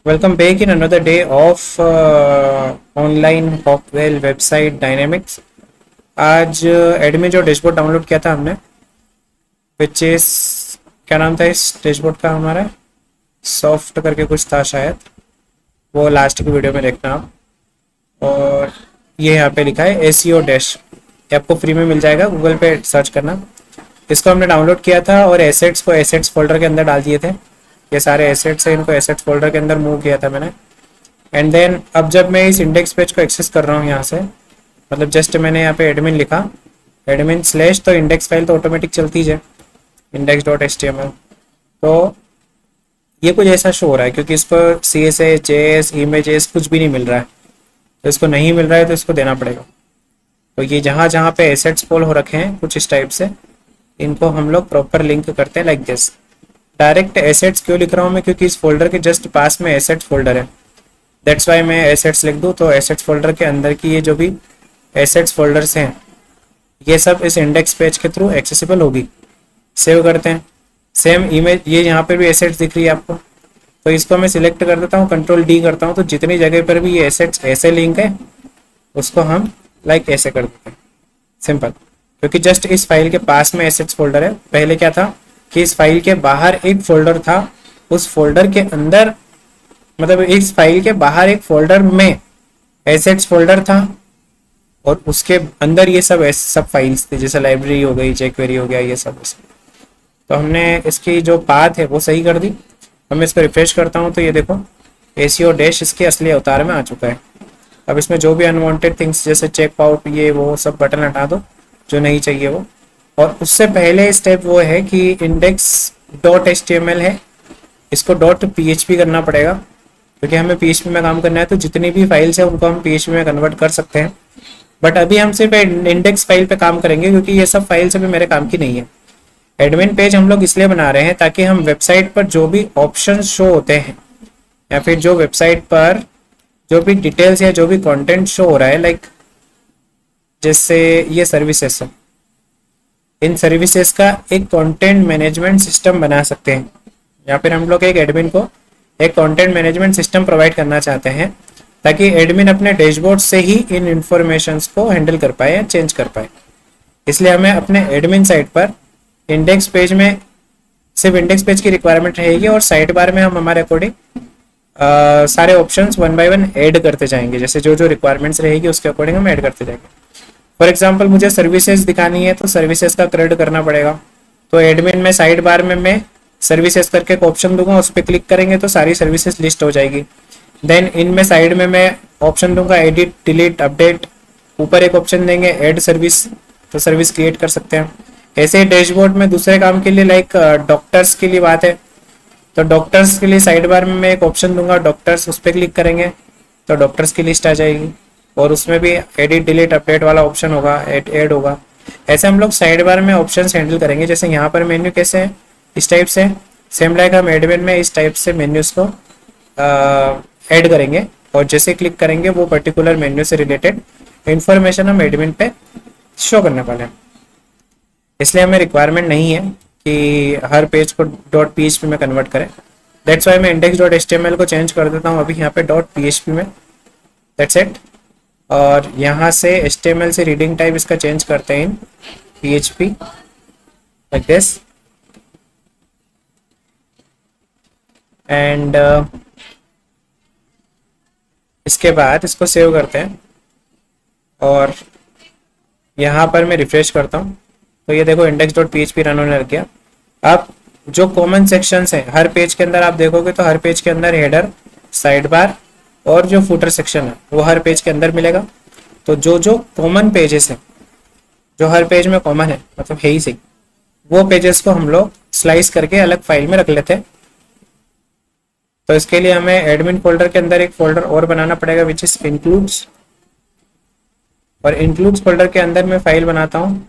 Welcome back in another day of online Hopewell website dynamics. आज admin जो dashboard download किया था हमने, विच इज क्या नाम था इस डैशबोर्ड का हमारा, सॉफ्ट करके कुछ था शायद, वो लास्ट की वीडियो में देखना आप। और ये यहाँ पे लिखा है एसीओ डैश, ये आपको फ्री में मिल जाएगा, गूगल पे सर्च करना। इसको हमने डाउनलोड किया था और एसेट्स को एसेट्स फोल्डर के अंदर डाल दिए थे। ये सारे एसेट्स हैं, इनको एसेट्स फोल्डर के अंदर मूव किया था मैंने। एंड देन अब जब मैं इस इंडेक्स पेज को एक्सेस कर रहा हूँ यहाँ से, मतलब जस्ट मैंने यहाँ पे एडमिन लिखा, एडमिन स्लैश, तो इंडेक्स फाइल तो ऑटोमेटिक चलती है, index.html। तो ये कुछ ऐसा शो हो रहा है क्योंकि इसको CSS, JS, इमेजेस कुछ भी नहीं मिल रहा है। तो इसको नहीं मिल रहा है तो इसको देना पड़ेगा। तो ये जहाँ जहाँ पे एसेट्स पोल हो रखे हैं कुछ इस टाइप से, इनको हम लोग प्रॉपर लिंक करते हैं लाइक दिस। डायरेक्ट एसेट्स क्यों लिख रहा हूँ मैं, क्योंकि इस फोल्डर के जस्ट पास में एसेट्स फोल्डर है, दैट्स वाई मैं एसेट्स लिख दूँ। तो एसेट्स फोल्डर के अंदर की ये जो भी एसेट्स फोल्डर्स हैं, ये सब इस इंडेक्स पेज के थ्रू एक्सेसिबल होगी। सेव करते हैं, सेम इमेज, ये यहाँ पर भी एसेट्स दिख रही है आपको, तो इसको मैं सिलेक्ट कर देता हूँ, Ctrl+D करता हूँ, तो जितनी जगह पर भी ये एसेट्स ऐसे लिंक है उसको हम लाइक ऐसे कर देते हैं, सिंपल। क्योंकि जस्ट इस फाइल के पास में एसेट्स फोल्डर है। पहले क्या था कि इस फाइल के बाहर एक फोल्डर था, उस फोल्डर के अंदर, मतलब इस फाइल के बाहर एक फोल्डर में एसेट्स फोल्डर था और उसके अंदर ये सब फाइल्स थे, जैसे लाइब्रेरी हो गई, jQuery हो गया, ये सब। तो हमने इसकी जो पाथ है वो सही कर दी। अब मैं इसको रिफ्रेश करता हूँ तो ये देखो एसीओ डैश इसके असली अवतार में आ चुका है। अब इसमें जो भी अनवांटेड थिंग्स जैसे चेक आउट, ये वो सब बटन हटा दो जो नहीं चाहिए वो। और उससे पहले स्टेप वो है कि index.html है, इसको .php करना पड़ेगा, क्योंकि हमें PHP में काम करना है। तो जितनी भी फाइल्स है उनको हम PHP में कन्वर्ट कर सकते हैं, बट अभी हम सिर्फ इंडेक्स फाइल पे काम करेंगे क्योंकि ये सब फाइल्स अभी मेरे काम की नहीं है। एडमिन पेज हम लोग इसलिए बना रहे हैं ताकि हम वेबसाइट पर जो भी ऑप्शन शो होते हैं या फिर जो वेबसाइट पर जो भी डिटेल्स या जो भी कंटेंट शो हो रहा है, लाइक जैसे ये सर्विसेज है, इन सर्विसेज का एक कंटेंट मैनेजमेंट सिस्टम बना सकते हैं, या फिर हम लोग एक एडमिन को एक कंटेंट मैनेजमेंट सिस्टम प्रोवाइड करना चाहते हैं ताकि एडमिन अपने डैशबोर्ड से ही इन इंफॉर्मेशंस को हैंडल कर पाए या चेंज कर पाए। इसलिए हमें अपने एडमिन साइट पर इंडेक्स पेज में सिर्फ इंडेक्स पेज की रिक्वायरमेंट रहेगी और साइड बार में हम हमारे अकॉर्डिंग सारे ऑप्शंस 1 बाय 1 ऐड करते जाएंगे। जैसे जो जो रिक्वायरमेंट्स रहेगी उसके अकॉर्डिंग हम ऐड करते जाएंगे। फॉर एग्जाम्पल मुझे सर्विसेज दिखानी है तो सर्विसेज का क्रेड करना पड़ेगा, तो एडमिन में साइड बार में मैं सर्विसेज करके एक ऑप्शन दूंगा, उस पर क्लिक करेंगे तो सारी सर्विसेज लिस्ट हो जाएगी। देन इनमें साइड में मैं ऑप्शन दूंगा एडिट, डिलीट, अपडेट, ऊपर एक ऑप्शन देंगे ऐड सर्विस, तो सर्विस क्रिएट कर सकते हैं। ऐसे ही डैशबोर्ड में दूसरे काम के लिए, लाइक डॉक्टर्स के लिए बात है, तो डॉक्टर्स के लिए साइड बार में मैं एक ऑप्शन दूंगा डॉक्टर्स, उस पर क्लिक करेंगे तो डॉक्टर्स की लिस्ट आ जाएगी और उसमें भी एडिट, डिलीट, अपडेट वाला ऑप्शन होगा, ऐड होगा। ऐसे हम लोग साइड बार में ऑप्शंस हैंडल करेंगे। जैसे यहाँ पर मेन्यू कैसे है, इस टाइप से, सेम लाइक हम एडमिन में इस टाइप से मेन्यूज को ऐड करेंगे और जैसे क्लिक करेंगे वो पर्टिकुलर मेन्यू से रिलेटेड इंफॉर्मेशन हम एडमिन पे शो करने वाले हैं। इसलिए हमें रिक्वायरमेंट नहीं है कि हर पेज को .php में कन्वर्ट करें। दैट्स वाई मैं index.html को चेंज कर देता हूँ अभी यहाँ पे .php में, दैट्स इट। और यहाँ से HTML से रीडिंग टाइप इसका चेंज करते हैं इन PHP लाइक दिस। एंड इसके बाद इसको सेव करते हैं और यहाँ पर मैं रिफ्रेश करता हूँ तो ये देखो index.php रन होने लग गया। अब जो कॉमन सेक्शंस हैं हर पेज के अंदर आप देखोगे तो हर पेज के अंदर हेडर, साइड बार और जो फुटर सेक्शन है वो हर पेज के अंदर मिलेगा। तो जो जो कॉमन पेजेस हैं, जो हर पेज में कॉमन है, मतलब है ही सही, वो पेजेस को हम लोग स्लाइस करके अलग फाइल में रख लेते हैं। तो इसके लिए हमें एडमिन फोल्डर के अंदर एक फोल्डर और बनाना पड़ेगा विच इज इंक्लूड्स, और इंक्लूड्स फोल्डर के अंदर मैं फाइल बनाता हूँ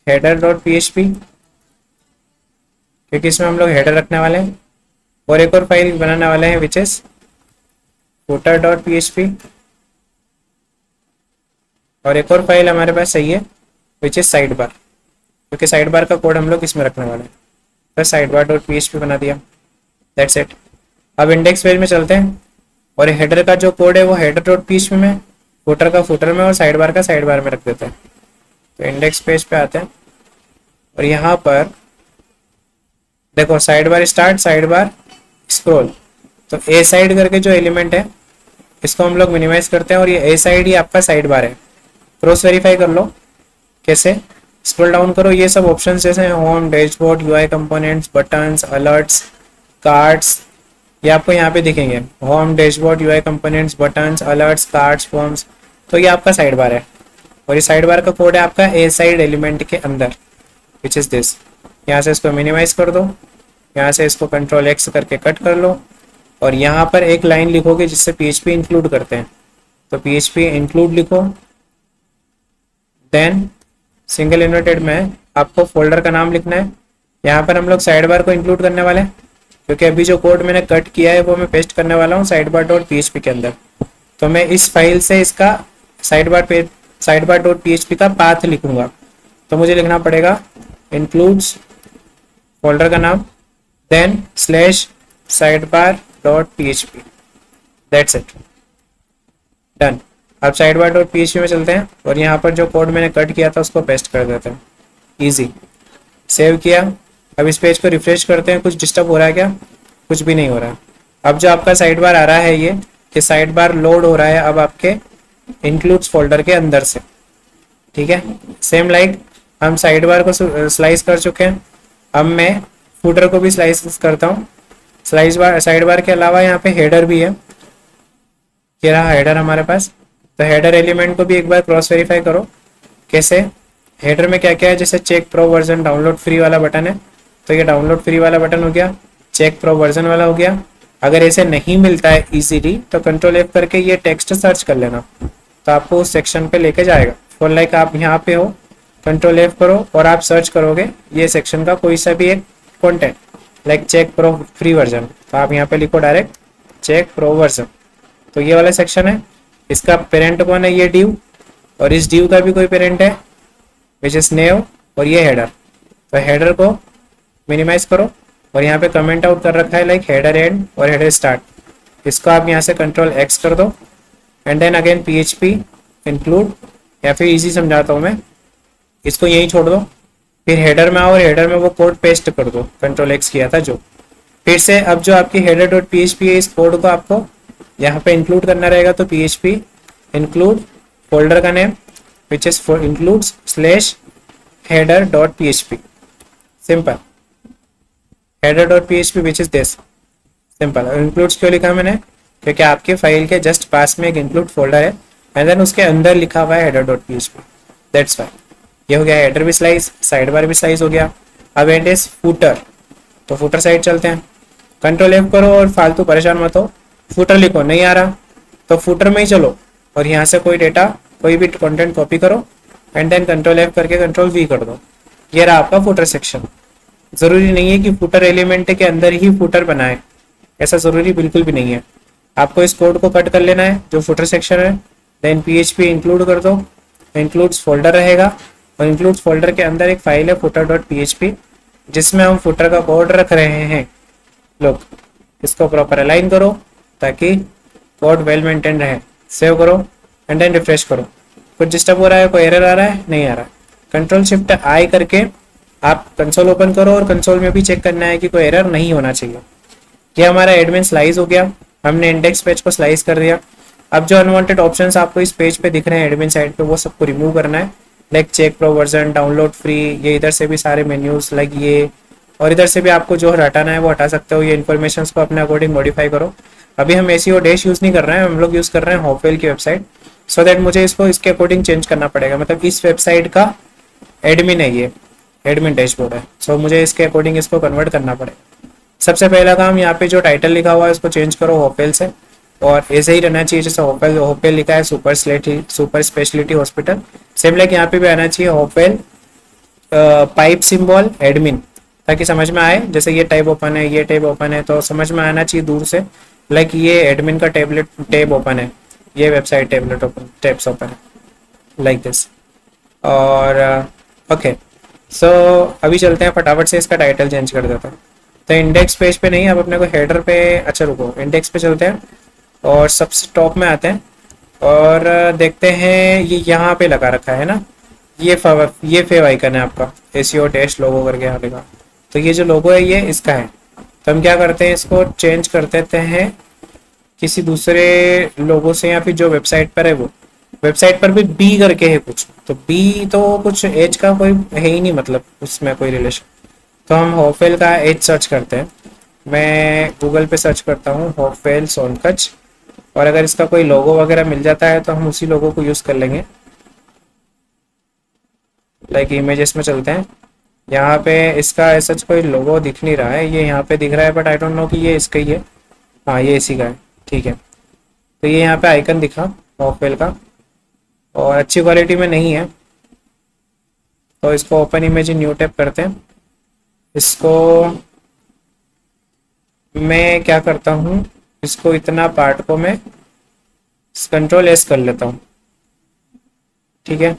header.php, क्योंकि इसमें हम लोग हेडर रखने वाले हैं। और एक और फाइल बनाने वाले हैं विच इज footer.php, और एक और फाइल हमारे पास सही है विच इज साइड बार, क्योंकि साइड बार का कोड हम लोग इसमें रखने वाले हैं। तो साइड बार .php बना दिया, दैट्स इट। अब इंडेक्स पेज में चलते हैं और हेडर का जो कोड है वो हेडर डॉट पीएचपी में, फुटर का फुटर में और साइड बार का साइड बार में रख देते हैं। तो इंडेक्स पेज पे आते हैं और यहाँ पर देखो side bar start, side bar scroll. तो ए साइड करके जो एलिमेंट है इसको हम लोग मिनिमाइज करते हैं और ये ए साइड ही आपका साइड बार है। क्रॉस वेरीफाई कर लो कैसे, स्क्रॉल डाउन करो, ये सब ऑप्शंस जैसे home, dashboard, UI components, buttons, alerts, cards, ये आपको यहाँ पे दिखेंगे। Home, dashboard, UI components, buttons, alerts, cards, forms. तो ये आपका साइड बार है और ये साइड बार का कोड है आपका ए साइड एलिमेंट के अंदर, विच इज दिस। यहाँ से इसको मिनिमाइज कर दो, यहाँ से इसको कंट्रोल एक्स करके कट कर लो और यहाँ पर एक लाइन लिखोगे जिससे पीएचपी इंक्लूड करते हैं। तो पीएचपी इंक्लूड लिखो, देन सिंगल इन्वर्टेड में आपको फोल्डर का नाम लिखना है। यहाँ पर हम लोग साइड बार को इंक्लूड करने वाले हैं क्योंकि अभी जो कोड मैंने कट किया है वो मैं पेस्ट करने वाला हूँ साइड बार डॉट पीएचपी के अंदर। तो मैं इस फाइल से इसका साइड बार डॉट पीएचपी का पाथ लिखूंगा। तो मुझे लिखना पड़ेगा इंक्लूड्स फोल्डर का नाम, then slash sidebar dot PHP, that's it, done. अब साइड बार डॉट पीएचपी में चलते हैं और यहाँ पर जो कोड मैंने कट किया था उसको पेस्ट कर देते हैं। इजी, सेव किया। अब इस पेज को रिफ्रेश करते हैं, कुछ डिस्टर्ब हो रहा है क्या? कुछ भी नहीं हो रहा है। अब जो आपका साइड बार आ रहा है ये साइड बार लोड हो रहा है अब आपके इंक्लूड्स फोल्डर के अंदर से, ठीक है। सेम लाइक हम साइड बार को स्लाइस कर चुके हैं, अब मैं फुटर को भी स्लाइस करता हूँ। साइड बार के अलावा यहाँ पे हेडर भी है, ये रहा हेडर हमारे पास। तो हेडर एलिमेंट को भी एक बार क्रॉस वेरीफाई करो कैसे। हेडर में क्या क्या है, जैसे check pro version, download free वाला बटन है, तो ये डाउनलोड फ्री वाला बटन हो गया, चेक प्रो वर्जन वाला हो गया। अगर ऐसे नहीं मिलता है इजीली तो कंट्रोल एफ करके ये टेक्स्ट सर्च कर लेना, तो आपको उस सेक्शन पे लेके जाएगा। फॉर लाइक आप यहाँ पे हो, कंट्रोल एफ करो और आप सर्च करोगे ये सेक्शन का कोई सा भी एक content, like check pro free version, तो आप यहाँ पे लिखो डायरेक्ट चेक प्रो वर्जन। तो ये वाला सेक्शन है, इसका पेरेंट कौन है, ये डिव, और इस डिव का भी कोई पेरेंट है विच इज नेव, और ये हेडर। तो हेडर को मिनिमाइज करो और यहाँ पे कमेंट आउट कर रखा है लाइक हेडर एंड और हेडर स्टार्ट, इसको आप यहाँ से कंट्रोल एक्स कर दो and then again PHP include, या फिर इजी समझाता हूँ मैं, इसको यहीं छोड़ दो, फिर हेडर में आओ और हेडर में वो कोड पेस्ट कर दो, कंट्रोल एक्स किया था जो। फिर से अब जो आपकी हेडर डॉट पीएचपी है इस कोड को आपको यहाँ पे इंक्लूड करना रहेगा। तो पीएचपी इंक्लूड फोल्डर का name which is includes slash header dot PHP, simple, header dot PHP which is this, simple. Includes क्यों लिखा मैंने, क्योंकि आपके फाइल के जस्ट पास में एक इंक्लूड फोल्डर है एंड देन उसके अंदर लिखा हुआ है header dot PHP, that's why. ये हो गया हेडर भी स्लाइस, साइड बार भी स्लाइस हो गया। अब एंड इज फुटर, तो फुटर साइड चलते हैं, कंट्रोल एफ करो और फालतू परेशान मत हो, फुटर लिखो, नहीं आ रहा तो फुटर में ही चलो और यहाँ से कोई डेटा कोई भी कंटेंट कॉपी करो एंड देन कंट्रोल एफ करके कंट्रोल वी कर दो, ये रहा आपका फुटर सेक्शन। जरूरी नहीं है कि फुटर एलिमेंट के अंदर ही फुटर बनाए, ऐसा जरूरी बिल्कुल भी नहीं है। आपको इस कोड को कट कर लेना है जो फुटर सेक्शन है, देन पीएचपी इंक्लूड कर दो, इंक्लूड्स फोल्डर रहेगा और इंक्लूड्स फोल्डर के अंदर एक फाइल है फुटर डॉट पीएचपी जिसमें हम फुटर का कोड रख रहे हैं। लोग इसको प्रॉपर अलाइन करो ताकि कोड वेल मेंटेन रहे। सेव करो एंड देन रिफ्रेश करो। कुछ डिस्टर्ब हो रहा है, कोई एरर आ रहा है, नहीं आ रहा। कंट्रोल शिफ्ट आई करके आप कंसोल ओपन करो और कंसोल में भी चेक करना है कि कोई एरर नहीं होना चाहिए। ये हमारा एडमिन स्लाइस हो गया, हमने इंडेक्स पेज को स्लाइस कर दिया। अब जो अनवांटेड ऑप्शंस आपको इस पेज पे दिख रहे हैं एडमिन साइड पे वो सबको रिमूव करना है, like check pro version, download free, ये इधर से भी सारे मेन्यूज लाइक ये, और इधर से भी आपको जो हटाना है वो हटा सकते हो। ये इन्फॉर्मेशन को अपने अकॉर्डिंग मॉडिफाई करो। अभी हम एसीओ डैश यूज़ नहीं कर रहे हैं, हम लोग यूज़ कर रहे हैं हॉपवेल की वेबसाइट, सो दैट मुझे इसको इसके अकॉर्डिंग चेंज करना पड़ेगा। मतलब इस वेबसाइट का एडमिन है, ये एडमिन डैशबोर्ड है, सो मुझे इसके अकॉर्डिंग इसको कन्वर्ट करना पड़ेगा। सबसे पहला काम यहाँ पे जो टाइटल लिखा हुआ है उसको चेंज करो हॉपवेल से, और ऐसे ही रहना चाहिए जैसे हॉपवेल लिखा है super speciality hospital, same like यहाँ पे भी आना चाहिए हॉपवेल पाइप सिंबल एडमिन, ताकि समझ में आए। जैसे ये टाइप ओपन है, ये टाइप ओपन है, तो समझ में आना चाहिए दूर से लाइक ये एडमिन का टैब ओपन है, ये वेबसाइट टैब्स ओपन है लाइक दिस। और ओके, सो अभी चलते हैं फटाफट से इसका टाइटल चेंज कर देता हूँ। तो इंडेक्स पेज पे नहीं, अब अपने को हेडर पे, अच्छा रुको, इंडेक्स पे चलते हैं और सबसे टॉप में आते हैं और देखते हैं ये यहाँ पे लगा रखा है ना, ये फेव आइकन है आपका, एसीओ डैश लोगो करके यहाँ लिखा। तो ये जो लोगो है ये इसका है। तो हम क्या करते हैं, इसको चेंज कर देते हैं किसी दूसरे लोगो से, या फिर जो वेबसाइट पर है वो, वेबसाइट पर भी बी करके है कुछ, तो बी तो कुछ एज का कोई है ही नहीं, मतलब उसमें कोई रिलेशन। तो हम हॉफेल का एज सर्च करते हैं, मैं गूगल पे सर्च करता हूँ हॉफेल सोनकच, और अगर इसका कोई लोगो वगैरह मिल जाता है तो हम उसी लोगो को यूज़ कर लेंगे। लाइक इमेजेस में चलते हैं, यहाँ पे इसका ऐसा कोई लोगो दिख नहीं रहा है, ये यहाँ पे दिख रहा है बट आई डोंट नो कि ये इसका ही है। हाँ ये इसी का है, ठीक है। तो ये यहाँ पे आइकन दिखा हॉफेल का, और अच्छी क्वालिटी में नहीं है, तो इसको open image in new tab करते हैं। इसको मैं क्या करता हूँ, इसको इतना पार्ट को मैं कंट्रोल एस कर लेता हूँ, ठीक है,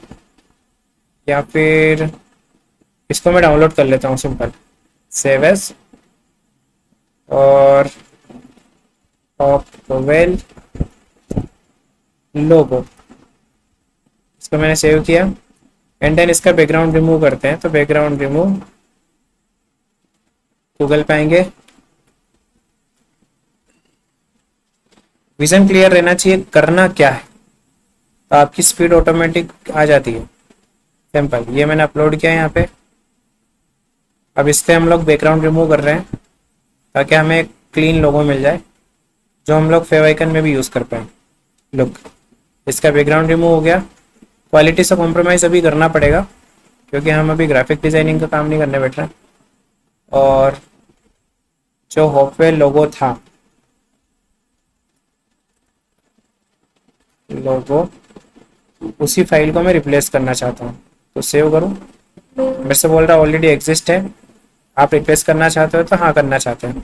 या फिर इसको मैं डाउनलोड कर लेता हूँ सिंपल, सेव एज, और हॉफेल लोगो, इसको मैंने सेव किया। एंड देन इसका बैकग्राउंड रिमूव करते हैं, तो बैकग्राउंड रिमूव, गूगल पे आएंगे, विजन क्लियर रहना चाहिए, करना क्या है, तो आपकी स्पीड ऑटोमेटिक आ जाती है, सिंपल। ये मैंने अपलोड किया है यहाँ पे। अब इससे हम लोग बैकग्राउंड रिमूव कर रहे हैं ताकि हमें एक क्लीन लोगो मिल जाए जो हम लोग फेव आइकन में भी यूज़ कर पाए। लुक, इसका बैकग्राउंड रिमूव हो गया। क्वालिटी से कॉम्प्रोमाइज़ अभी करना पड़ेगा क्योंकि हम अभी ग्राफिक डिज़ाइनिंग का काम नहीं करने बैठ रहे हैं। और जो हॉफवेल लोगो था, लोगो, उसी फाइल को मैं रिप्लेस करना चाहता हूँ, तो सेव करूँ। मेरे से बोल रहा ऑलरेडी एग्जिस्ट है, आप रिप्लेस करना चाहते हो तो हाँ करना चाहते हैं।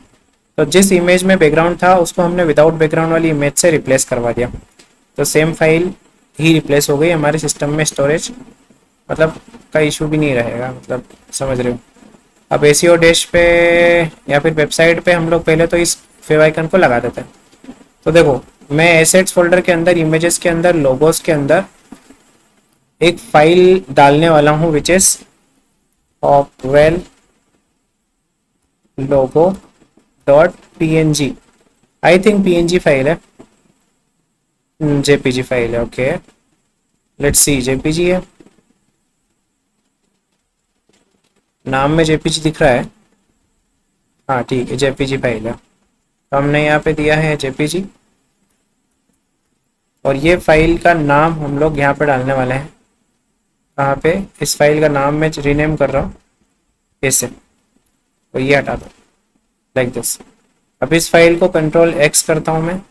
तो जिस इमेज में बैकग्राउंड था उसको हमने विदाउट बैकग्राउंड वाली इमेज से रिप्लेस करवा दिया, तो सेम फाइल ही रिप्लेस हो गई हमारे सिस्टम में। स्टोरेज मतलब का इशू भी नहीं रहेगा, मतलब समझ रहे हो। अब एसीओ डैश पे या फिर वेबसाइट पे हम लोग पहले तो इस फेव आइकन को लगा देते हैं। तो देखो, मैं एसेट्स फोल्डर के अंदर, इमेजेस के अंदर, लोगोस के अंदर एक फाइल डालने वाला हूँ which is Hopewell logo dot png। I think png file है, जेपीजी फाइल है, ओके लेट्स सी। जेपीजी है, नाम में जेपीजी दिख रहा है, हाँ ठीक है, जेपीजी फाइल है। तो हमने यहाँ पे दिया है जेपीजी, और ये फाइल का नाम हम लोग यहाँ पे डालने वाले हैं। कहाँ पे, इस फाइल का नाम मैं रीनेम कर रहा हूँ ऐसे, तो ये हटा दो लाइक दिस। अब इस फाइल को कंट्रोल एक्स करता हूँ मैं,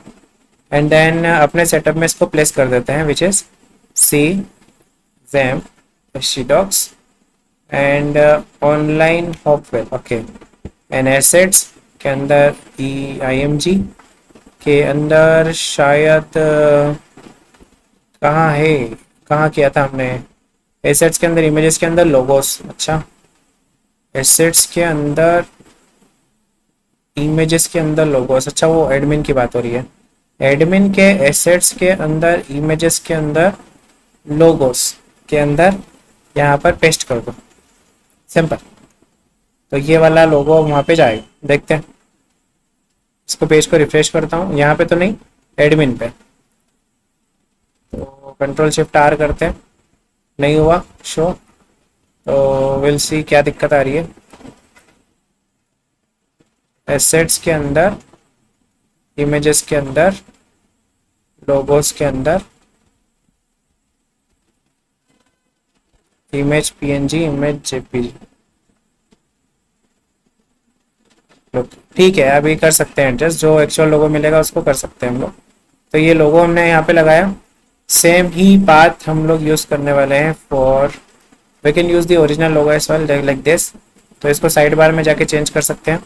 एंड देन अपने सेटअप में इसको प्लेस कर देते हैं which is C xampp docs and online Hopewell, okay. And assets के अंदर EIMG के अंदर शायद कहाँ है, कहाँ किया था हमने, एसेट्स के अंदर, इमेजेस के अंदर, लोगोस, अच्छा एसेट्स के अंदर, इमेजेस के अंदर, लोगोस, अच्छा वो एडमिन की बात हो रही है। एडमिन के एसेट्स के अंदर, इमेजेस के अंदर, लोगोस के अंदर यहाँ पर पेस्ट कर दो, सिंपल। तो ये वाला लोगो वहाँ पे जाएगा, देखते हैं। इसको पेज को रिफ्रेश करता हूँ, यहाँ पे तो नहीं, एडमिन पे, तो कंट्रोल शिफ्ट R करते हैं, नहीं हुआ शो, तो विल सी क्या दिक्कत आ रही है। एसेट्स के अंदर, इमेजेस के अंदर, लोगोस के अंदर, इमेज PNG, इमेज JPG, ठीक है। अभी कर सकते हैं एडजस्ट, जो एक्चुअल लोगो मिलेगा उसको कर सकते हैं हम लोग। तो ये लोगो हमने यहाँ पे लगाया, सेम ही पाथ हम लोग यूज़ करने वाले हैं for, we can use the original logo as well like this. तो इसको साइड बार में जाके चेंज कर सकते हैं,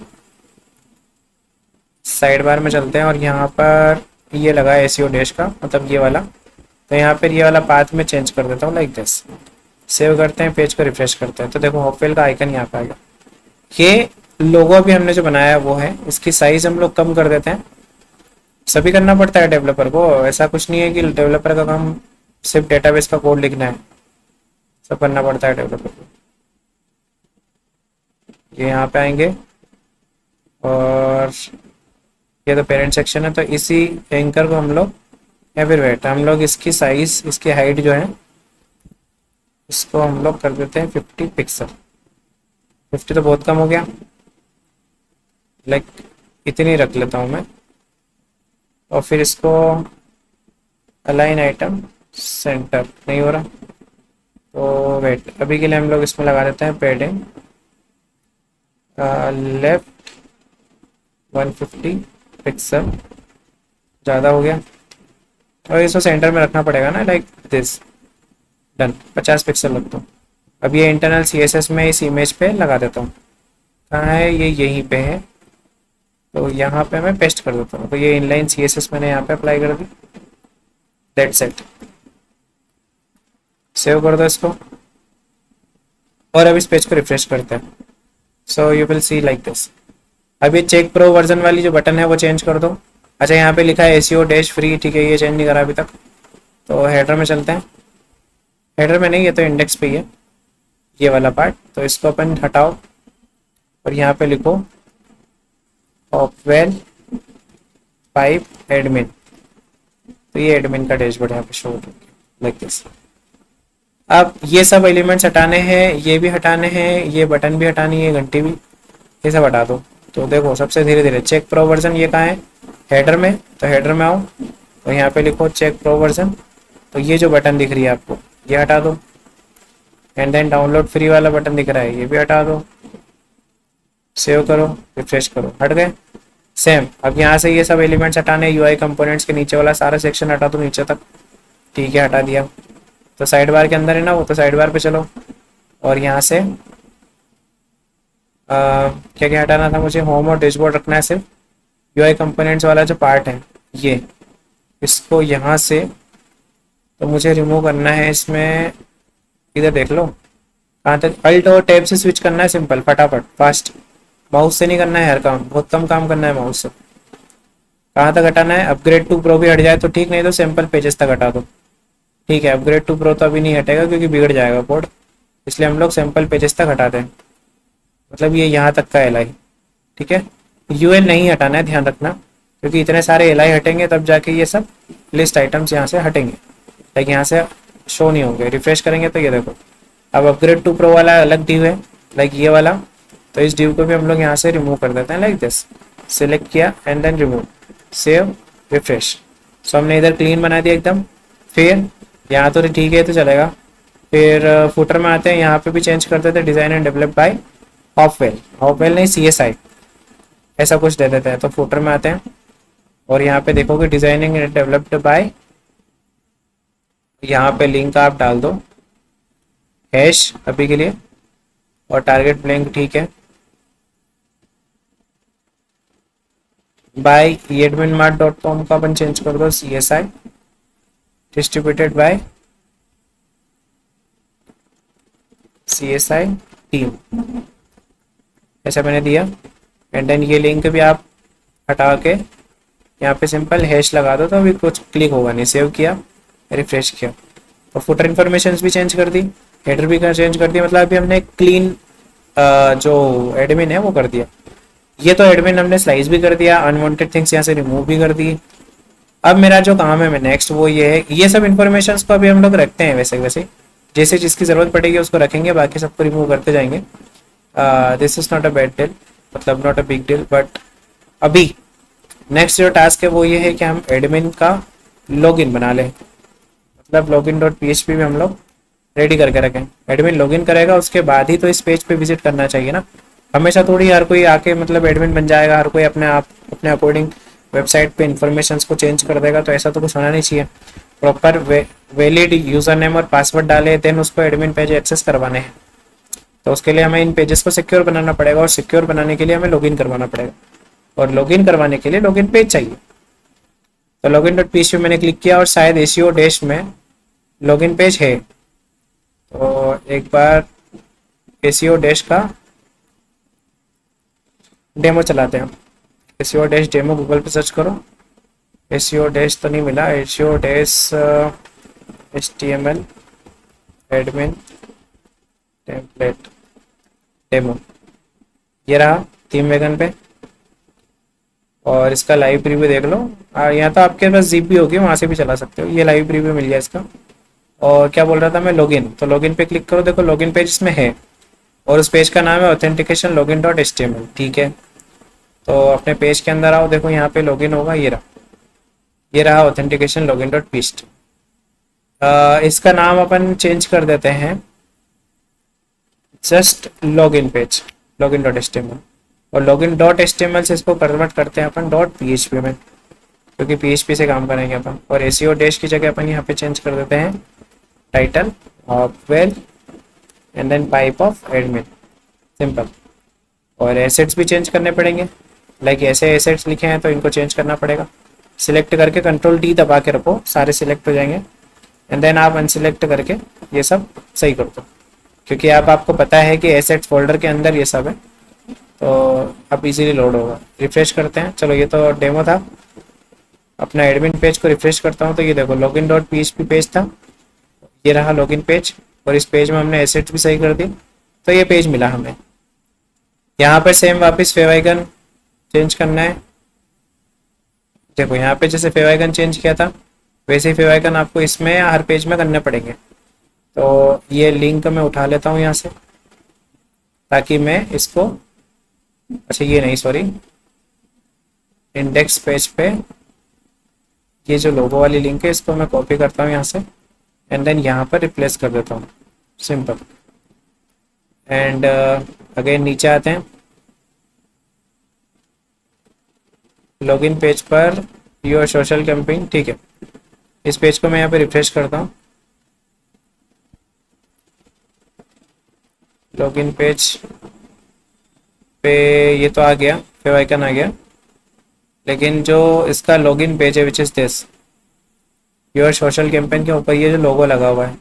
साइड बार में चलते हैं और यहाँ पर ये लगा है एसीओ डैश का, मतलब ये वाला, तो यहाँ पर ये वाला पाथ में चेंज कर देता हूँ लाइक दिस। सेव करते हैं, पेज को रिफ्रेश करते हैं, तो देखो हॉफवेल का आइकन यहाँ पे आ गया। ये लोगो अभी हमने जो बनाया है वो है, इसकी साइज हम लोग कम कर देते हैं। सभी करना पड़ता है डेवलपर को, ऐसा कुछ नहीं है कि डेवलपर का काम सिर्फ डेटाबेस का कोड लिखना है, सब करना पड़ता है डेवलपर को। ये यहाँ पे आएंगे और ये तो पेरेंट सेक्शन है, तो इसी एंकर को हम लोग या फिर वेट हम लोग इसकी साइज, इसकी हाइट जो है इसको हम लोग कर देते हैं 50 पिक्सल। 50 तो बहुत कम हो गया, लाइक इतनी रख लेता हूँ मैं। और फिर इसको अलाइन आइटम सेंटर नहीं हो रहा, तो वेट अभी के लिए हम लोग इसमें लगा देते हैं पैडिंग लेफ्ट 150 पिक्सल, ज़्यादा हो गया। और इसको सेंटर में रखना पड़ेगा ना, लाइक दिस, डन। 50 पिक्सल रखता हूँ। अब ये इंटरनल CSS में इस इमेज पे लगा देता हूँ। कहाँ है ये? यहीं पे है, तो यहाँ पे मैं पेस्ट कर देता हूँ। तो ये इनलाइन CSS मैंने यहाँ पे अप्लाई कर दी, दैट्स इट। सेव कर दो इसको और अब इस पेज को रिफ्रेश करते हैं। So you will see like this. अब ये चेक प्रो वर्जन वाली जो बटन है वो चेंज कर दो। अच्छा, यहाँ पे लिखा है SEO डैश फ्री, ठीक है, ये चेंज नहीं करा अभी तक। तो हेडर में चलते हैं। हेडर में नहीं, ये तो इंडेक्स पे ही है ये वाला पार्ट, तो इसको अपन हटाओ और यहाँ पे लिखो हॉपवेल पाइप एडमिन। तो ये एडमिन का डैशबोर्ड यहाँ पे शो हो लाइक दिस। अब ये सब एलिमेंट्स हटाने हैं, ये भी हटाने हैं, ये बटन भी हटानी है, घंटी भी, ये सब हटा दो। तो देखो सबसे धीरे धीरे चेक प्रो वर्जन ये कहाँ है? हेडर में। तो हेडर में आओ तो यहाँ पे लिखो चेक प्रो वर्जन। तो ये जो बटन दिख रही है आपको ये हटा दो, एंड देन डाउनलोड फ्री वाला बटन दिख रहा है ये भी हटा दो। सेव करो, रिफ्रेश करो, हट गए। सेम अब यहाँ से ये सब एलिमेंट्स हटाने, UI कंपोनेंट्स के नीचे वाला सारा सेक्शन हटा दो नीचे तक, ठीक है, हटा दिया। तो साइड बार के अंदर है ना वो, तो साइड बार पे चलो और यहाँ से क्या क्या हटाना था मुझे? होम और डैशबोर्ड रखना है सिर्फ। UI कंपोनेंट्स वाला जो पार्ट है ये, इसको यहाँ से तो मुझे रिमूव करना है। इसमें इधर देख लो कहाँ तक, अल्ट और टैब से स्विच करना है, सिंपल, फटाफट, फास्ट। माउस से नहीं करना है हर काम, बहुत कम काम करना है माउस से। कहाँ तक हटाना है? अपग्रेड टू प्रो भी हट जाए तो ठीक, नहीं तो सिंपल पेजेस तक हटा दो, ठीक है। अपग्रेड टू प्रो तो अभी नहीं हटेगा क्योंकि बिगड़ जाएगा कोड, इसलिए हम लोग सिंपल पेजेस तक हटाते हैं। मतलब ये यहाँ तक का LI, ठीक है। UL नहीं हटाना है, ध्यान रखना, क्योंकि इतने सारे LI हटेंगे तब जाके ये सब लिस्ट आइटम्स यहाँ से हटेंगे, लाइक यहाँ से शो नहीं होंगे। रिफ्रेश करेंगे तो ये देखो अब अपग्रेड टू प्रो वाला अलग डिव है, लाइक ये वाला। तो इस डिव को भी हम लोग यहाँ से रिमूव कर देते हैं, लाइक दिस। सिलेक्ट किया and then remove, save, refresh. So हमने इधर क्लीन बना दिया एकदम। फिर यहाँ तो ठीक है तो चलेगा। फिर फुटर में आते हैं, यहाँ पे भी चेंज कर देते हैं, डिजाइन एंड डेवलप बाय हॉपवेल। हॉपवेल नहीं, CSI ऐसा कुछ दे देते हैं। तो फुटर में आते हैं और यहाँ पे देखोगे डिजाइनिंग एंड डेवलप्ड बाय, यहाँ पे लिंक आप डाल दो हैश अभी के लिए, और टारगेट ब्लैंक, ठीक है। बाय edminmart.com का अपन चेंज कर दो CSI, distributed by CSI team, ऐसा मैंने दिया। एंड देन ये लिंक भी आप हटा के यहाँ पे सिंपल हैश लगा दो, तो अभी कुछ क्लिक होगा नहीं। सेव किया, रिफ्रेश किया, और फुटर इन्फॉर्मेशन भी चेंज कर दी, हेडर भी चेंज कर दिया। मतलब अभी हमने क्लीन जो एडमिन है वो कर दिया। ये तो एडमिन हमने स्लाइस भी कर दिया, अनवांटेड थिंग्स यहाँ से रिमूव भी कर दी। अब मेरा जो काम है मैं नेक्स्ट वो ये है, ये सब इन्फॉर्मेशन को अभी हम लोग रखते हैं वैसे वैसे, जैसे जिसकी ज़रूरत पड़ेगी उसको रखेंगे, बाकी सबको रिमूव करते जाएंगे। This is not a bad deal, मतलब not a big deal. But अभी नेक्स्ट जो टास्क है वो ये है कि हम एडमिन का लॉगिन बना लें, मतलब login.php में हम लोग रेडी करके रखें। एडमिन लॉगिन करेगा उसके बाद ही तो इस पेज पे विजिट करना चाहिए ना। हमेशा थोड़ी हर कोई आके मतलब एडमिन बन जाएगा, हर कोई अपने आप अपने अकॉर्डिंग वेबसाइट पे इंफॉर्मेशंस को चेंज कर देगा, तो ऐसा तो कुछ होना नहीं चाहिए। प्रॉपर वैलिड यूजर नेम और पासवर्ड डाले देन उसको एडमिन पेज एक्सेस करवाने हैं। तो उसके लिए हमें इन पेजेस को सिक्योर बनाना पड़ेगा, और सिक्योर बनाने के लिए हमें लॉगिन करवाना पड़ेगा, और लॉगिन करवाने के लिए लॉगिन पेज चाहिए। तो login.php मैंने क्लिक किया और शायद SEO डैश में लॉगिन पेज है। तो एक बार SEO डैश का डेमो चलाते हैं। एसईओ डैश डेमो गूगल पे सर्च करो। एसईओ डैश तो नहीं मिला, SEO dash HTML admin template demo, ये रहा थीम वेगन पे। और इसका लाइव प्रीव्यू देख लो। यहाँ तो आपके पास जीपी होगी, वहाँ से भी चला सकते हो। ये लाइव प्रीव्यू मिल गया इसका। और क्या बोल रहा था मैं, लॉगिन, तो लॉगिन पे क्लिक करो, देखो लॉगिन पेज इसमें है और उस पेज का नाम है ऑथेंटिकेशन लॉगिन डॉट HTML। ठीक है, तो अपने पेज के अंदर आओ, देखो यहाँ पे लॉगिन होगा, ये रहा ऑथेंटिकेशन लॉगिन डॉट पीस्ट। इसका नाम अपन चेंज कर देते हैं just login page, login dot HTML। और लॉगिन डॉट HTML से इसको कन्वर्ट करते हैं अपन डॉट PHP में, क्योंकि PHP से काम करेंगे अपन। और एसईओ डैश की जगह अपन यहाँ पे चेंज कर देते हैं title of well and then pipe of admin, simple. और एसेट्स भी चेंज करने पड़ेंगे, लाइक ऐसे एसेट्स लिखे हैं तो इनको चेंज करना पड़ेगा। सिलेक्ट करके Ctrl+D दबा के रखो, सारे सिलेक्ट हो जाएंगे। एंड देन आप अनसिलेक्ट करके ये सब सही कर दो, क्योंकि आपको पता है कि एसेट्स फोल्डर के अंदर ये सब है, तो अब इजीली लोड होगा। रिफ्रेश करते हैं, चलो ये तो डेमो था। अपना एडमिन पेज को रिफ्रेश करता हूँ तो ये देखो लॉगिन डॉट PHP पेज था, ये रहा लॉगिन पेज। और इस पेज में हमने एसेट्स भी सही कर दी, तो ये पेज मिला हमें। यहाँ पे सेम वापस फेव आइकन चेंज करना है। देखो यहाँ पे जैसे फेव आइकन चेंज किया था, वैसे ही फेव आइकन आपको इसमें हर पेज में करने पड़ेंगे। तो ये लिंक मैं उठा लेता हूँ यहाँ से, ताकि मैं इसको, अच्छा ये नहीं, सॉरी, इंडेक्स पेज पे ये जो लोगो वाली लिंक है इसको मैं कॉपी करता हूँ यहाँ से एंड देन यहाँ पर रिप्लेस कर देता हूँ, सिंपल। एंड अगेन नीचे आते हैं, login page per your social campaign. ठीक है, इस पेज को मैं यहाँ पे रिफ्रेश करता हूँ। लॉगिन पेज पे ये तो आ गया, फेव आइकन आ गया, लेकिन जो इसका लॉगिन पेज है which is this your social campaign के ऊपर ये जो लोगो लगा हुआ है,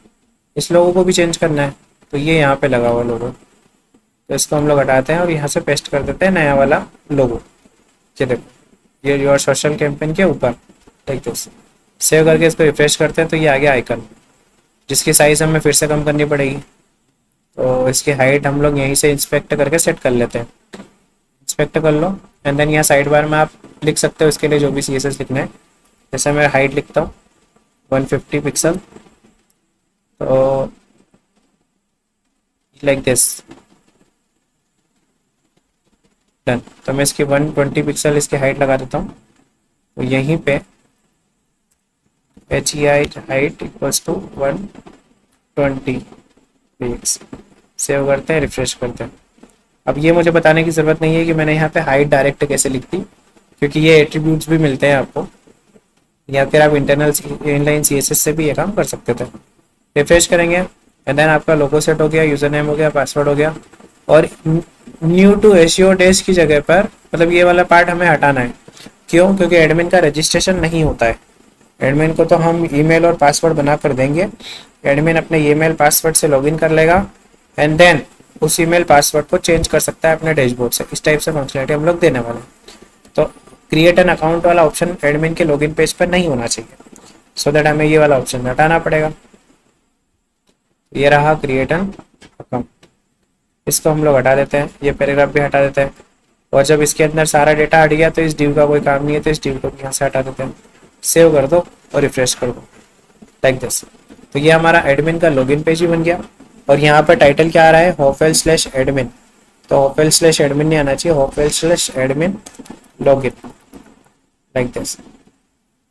इस लोगो को भी चेंज करना है। तो ये यहाँ पे लगा हुआ लोगो, तो इसको हम लोग हटाते हैं और यहाँ से पेस्ट कर देते हैं नया वाला लोगो। ये देखो, ये योर सोशल कैंपेन के ऊपर, ठीक है। सेव करके इसको रिफ्रेश करते हैं तो ये आ गया आइकन, जिसकी साइज़ हमें फिर से कम करनी पड़ेगी। तो इसकी हाइट हम लोग यहीं से इंस्पेक्ट करके सेट कर लेते हैं। इंस्पेक्ट कर लो एंड देन यहाँ साइड बार में आप लिख सकते हो इसके लिए जो भी CSS लिखना है। जैसे मैं हाइट लिखता हूँ 150 पिक्सल, तो लाइक दिस, डन। तो मैं इसकी 120 पिक्सल इसकी हाइट लगा देता हूँ। तो यहीं पे HEIght height equals to 120 pix. Save करते हैं, रिफ्रेश करते हैं। अब ये मुझे बताने की ज़रूरत नहीं है कि मैंने यहाँ पे हाइट डायरेक्ट कैसे लिख दी, क्योंकि ये एट्रीब्यूट्स भी मिलते हैं आपको, या फिर आप इंटरनल इनलाइन CSS से भी ये काम कर सकते थे। रिफ्रेश करेंगे एंड देन आपका लोगो सेट हो गया, यूज़र नेम हो गया, पासवर्ड हो गया। और न्यू टू एसईओ डैश की जगह पर, मतलब ये वाला पार्ट हमें हटाना है। क्यों? क्योंकि एडमिन का रजिस्ट्रेशन नहीं होता है। एडमिन को तो हम ईमेल और पासवर्ड बना कर देंगे, एडमिन अपने ईमेल पासवर्ड से लॉगिन कर लेगा एंड देन उस ईमेल पासवर्ड को चेंज कर सकता है अपने डैशबोर्ड से। इस टाइप से फंक्शनलिटी हम लोग देने वाले हैं। तो क्रिएट एन अकाउंट वाला ऑप्शन एडमिन के लॉगिन पेज पर नहीं होना चाहिए, सो दैट हमें ये वाला ऑप्शन हटाना पड़ेगा। ये रहा क्रिएट एन अकाउंट, इसको हम लोग हटा देते हैं, ये पैराग्राफ भी हटा देते हैं। और जब इसके अंदर सारा डेटा हट गया तो इस डिव का कोई काम नहीं है, तो इस डिव को यहाँ से हटा देते हैं। सेव कर दो और रिफ्रेश कर दो, लाइक दिस। तो ये हमारा एडमिन का लॉगिन पेज ही बन गया। और यहाँ पर टाइटल क्या आ रहा है, होफेल/एडमिन। तो होफेल/एडमिन नहीं आना चाहिए, होफेल/एडमिन लॉगिन, लाइक दिस,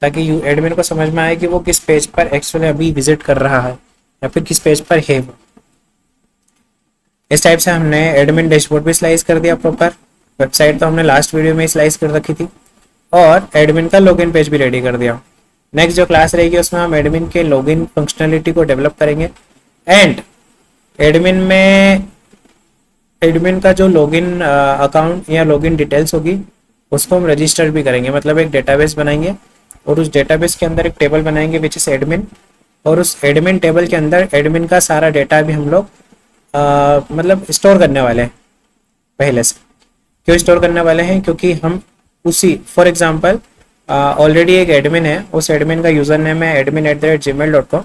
ताकि एडमिन को समझ में आए कि वो किस पेज पर एक्चुअली अभी विजिट कर रहा है या फिर किस पेज पर है वो। इस टाइप से हमने एडमिन डैशबोर्ड भी स्लाइस कर दिया प्रॉपर। वेबसाइट तो हमने लास्ट वीडियो में स्लाइस कर रखी थी, और एडमिन का लॉगिन पेज भी रेडी कर दिया। नेक्स्ट जो क्लास रहेगी उसमें हम एडमिन के लॉगिन फंक्शनलिटी को डेवलप करेंगे एंड एडमिन में एडमिन का जो लॉगिन अकाउंट या लॉगिन डिटेल्स होगी उसको हम रजिस्टर भी करेंगे। मतलब एक डेटाबेस बनाएंगे और उस डेटाबेस के अंदर एक टेबल बनाएंगे विच इज एडमिन, और उस एडमिन टेबल के अंदर एडमिन का सारा डेटा भी हम लोग मतलब स्टोर करने वाले हैं पहले से। क्यों स्टोर करने वाले हैं? क्योंकि हम उसी, फॉर एग्जांपल ऑलरेडी एक एडमिन है, उस एडमिन का यूज़र नेम है admin@gmail.com,